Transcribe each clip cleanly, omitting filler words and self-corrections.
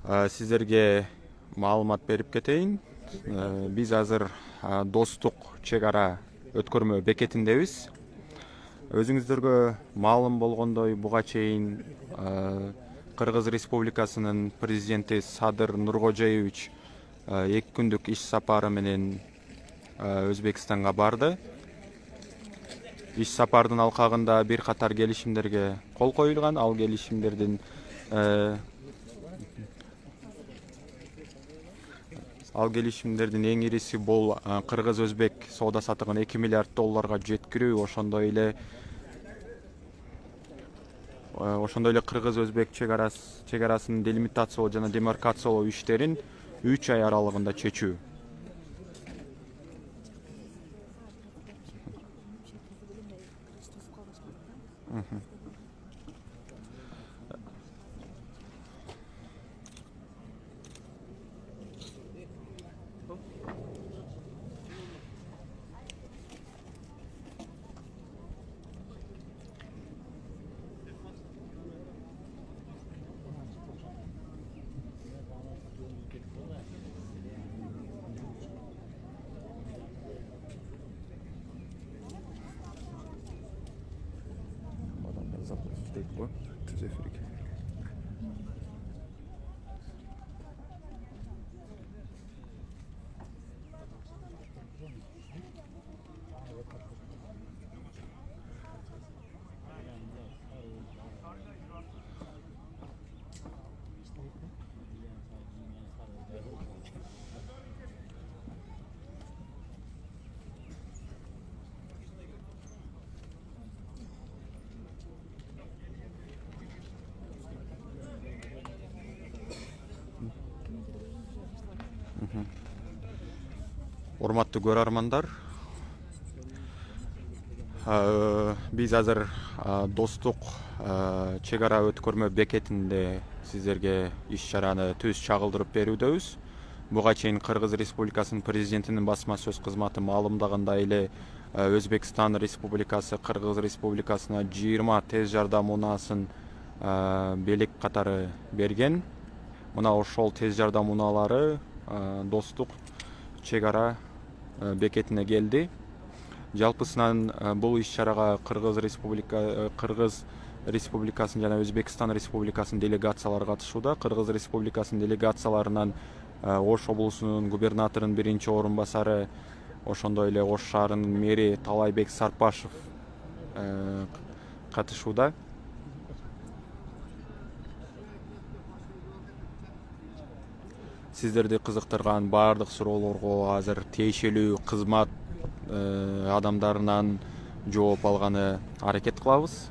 Сиздерге маалымат берип кетейин. Биз азыр достук чек ара өткөрмө бекетиндебиз. Өзүңүздөргө маалым болгондой буга чейин Кыргыз Республикасынын президенти Садыр Нуркожоевич 2 күндүк иш сапары менен Өзбекстанга барды. Иш сапардын алкагында бир катар келишимдерге кол коюлган. Ал келишимдердин эң ириси бул Кыргыз-Өзбек соода сатыгын 2 миллиард долларга жеткирүү, ошондой эле Кыргыз-Өзбек чек арасын делимитациялоо жана демаркациялоо иштерин 3 ай аралыгында чечүү. Урматтуу көрөрмандар, биз азыр достук чек ара өткөрмө бекетинде сиздерге иш чараны түз чагылдырып берүүдөбүз. Буга чейин Кыргыз Республикасынын президентинин басма сөз кызматы маалымдагандай эле Өзбекстан Республикасы Кыргыз Республикасына 20 тез жардам унаасын белек катары берген. Мына ошол тез жардам унаалары достук чек ара бекетине келди. Жалпысынан бул иш чарага Кыргыз Республикасынын жана Өзбекстан Республикасынын делегациялары катышууда. Кыргыз Республикасынын делегацияларынан Ош облусунун губернаторунун биринчи орун басары, ошондой эле Ош шаарынын мэри Талайбек Сарпашев катышууда. Сиздерди кызыктырган баардык суроолорго азыр тиешелүү кызмат адамдарынан жооп алганы аракет кылабыз.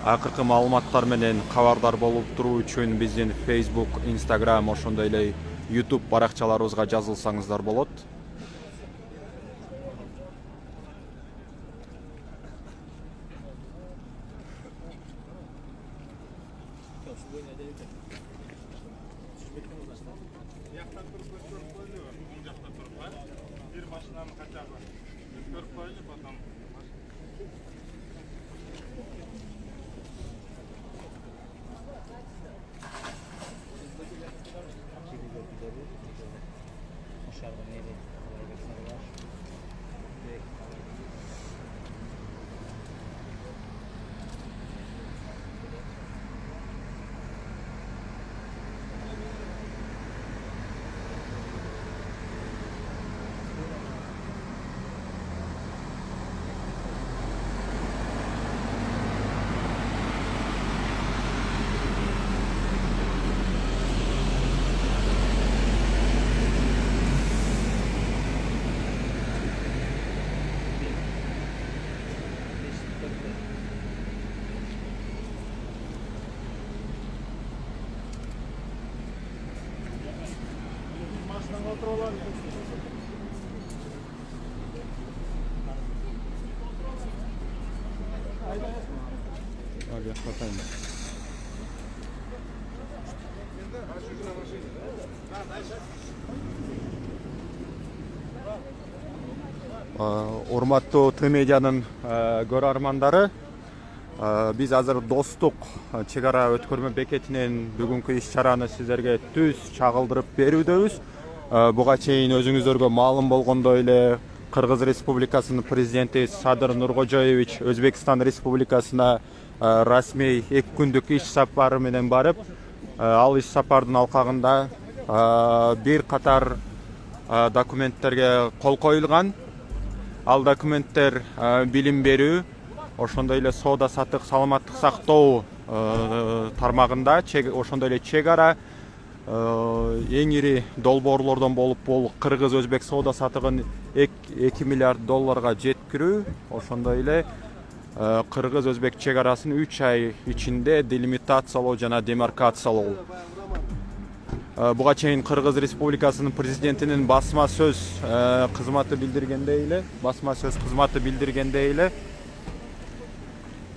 Акыркы маалыматтар менен кабардар болуп туруу үчүн биздин Facebook, Instagram, ошондой эле YouTube баракчаларыбызга жазылсаңыздар болот. урматтуу Т медианын көрөрмандары, биз азыр Достук чек ара өткөрмө бекетинен бүгүнкү иш чараны сиздерге түз чагылдырып берүүдөбүз. Буга чейин өзүңүздөргө маалым болгондой эле Кыргыз Республикасынын президенти Садыр Нуркожоевич Өзбекстан Республикасына расмий 2 күндүк иш сапары менен барып, ал иш сапардын алкагында бир катар документтерге кол коюлган. Ал документтер билим берүү, ошондой эле соода сатык, саламаттык сактоо тармагында, ошондой эле чек ара эң ири долбоорлордон болуп Кыргыз-Өзбек соода сатыгын 2 миллиард долларга жеткирүү, ошондой эле Кыргыз-Өзбек чек арасын 3 ай ичинде делимитациялоо жана демаркациялоо. Буга чейин Кыргыз Республикасынын президентинин басма сөз кызматы билдиргендей эле,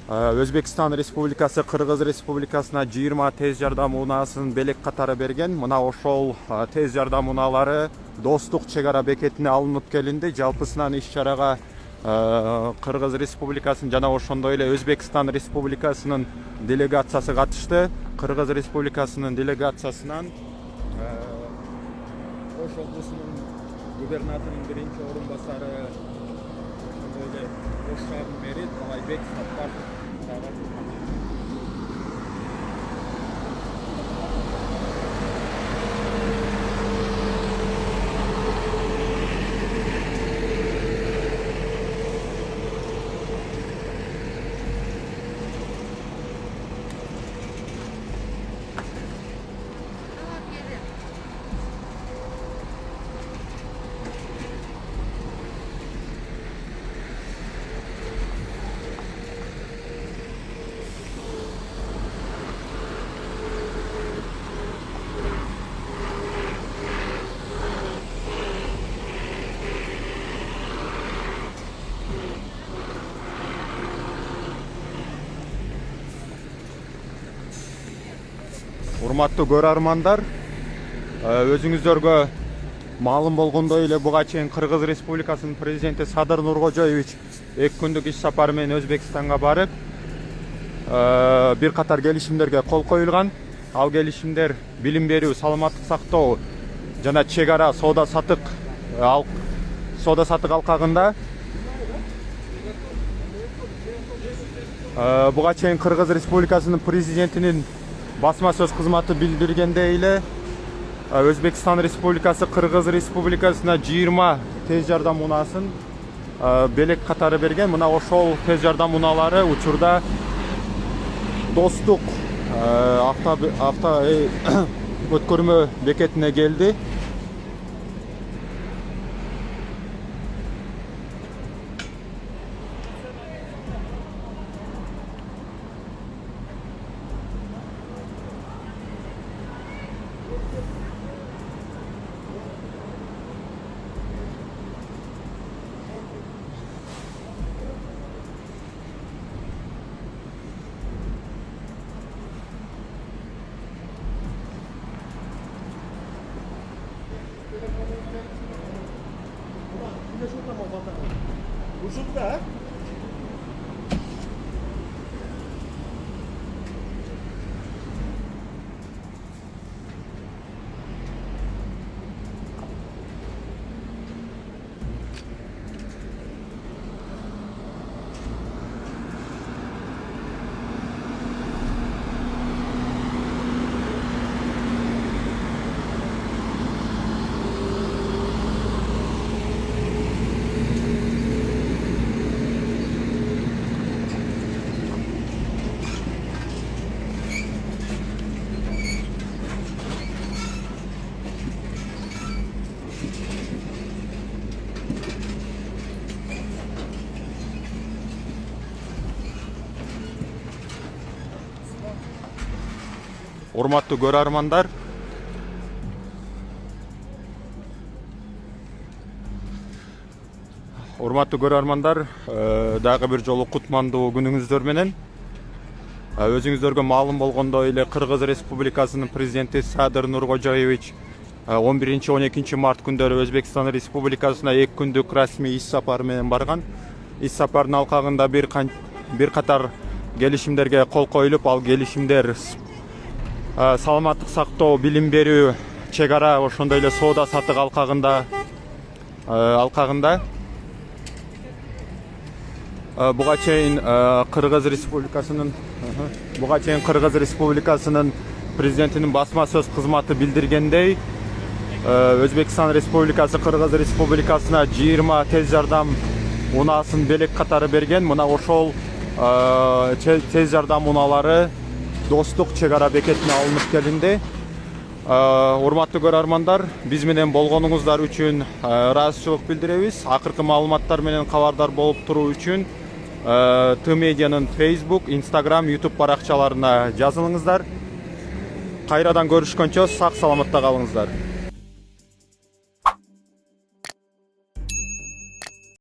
Өзбекстан Республикасы Кыргыз Республикасына 20 тез жардам унаасын белек катары берген. Мына ошол тез жардам унаалары Достук чек ара бекетине алынып келинди. Жалпысынан иш чарага Кыргыз Республикасынын жана ошондой эле Өзбекстан Республикасынын делегациясы катышты. Кыргыз Республикасынын делегациясынан Ош облусунун губернаторунун биринчи орун басары, ошондой эле Ош шаарынын мэри Талайбек Сапаров Урматтуу көрөрмандар, өзүңүздөргө маалым болгондой эле буга чейин Кыргыз Республикасынын президенти Садыр Нуркожоевич 2 күндүк иш сапары менен Өзбекстанга барып, бир катар келишимдерге кол коюлган. Ал келишимдер билим берүү, саламаттык сактоо жана чек ара соода сатык алкагында. Буга чейин Кыргыз Республикасынын президентинин басма сөз кызматы билдиргендей эле, Өзбекстан Республикасы Кыргыз Республикасына 20 тез жардам унаасын белек катары берген. Мына ошол тез жардам унаалары учурда Достук өткөрмө бекетине келди. Ушунда Урматтуу көрөрмандар, дагы бир жолу кутмандуу күнүңүздөр менен. Өзүңүздөргө маалым болгондой эле Кыргыз Республикасынын президенти Садыр Нуркожоевич 11-12 март күндөрү Өзбекстан Республикасына 2 күндүк расмий иш сапары менен барган. Иш сапардын алкагында бир катар келишимдерге кол коюлуп, ал келишимдер саламаттык сактоо, билим берүү, чек ара, ошондой эле соода саттык алкагында буга чейин Кыргыз Республикасынын президентинин басма сөз кызматы билдиргендей, Өзбекстан Республикасы Кыргыз Республикасына 20 тез жардам унаасын белек катары берген. Мына ошол тез жардам унаалары Достук чек ара бекетине алынып келинди. Урматтуу көрөрмандар, биз менен болгонуңуздар үчүн ыраазычылык билдиребиз. Акыркы маалыматтар менен кабардар болуп туруу үчүн Т-медианын Facebook, Instagram, YouTube баракчаларына жазылыңыздар. Кайрадан көрүшкөнчө сак саламатта калыңыздар.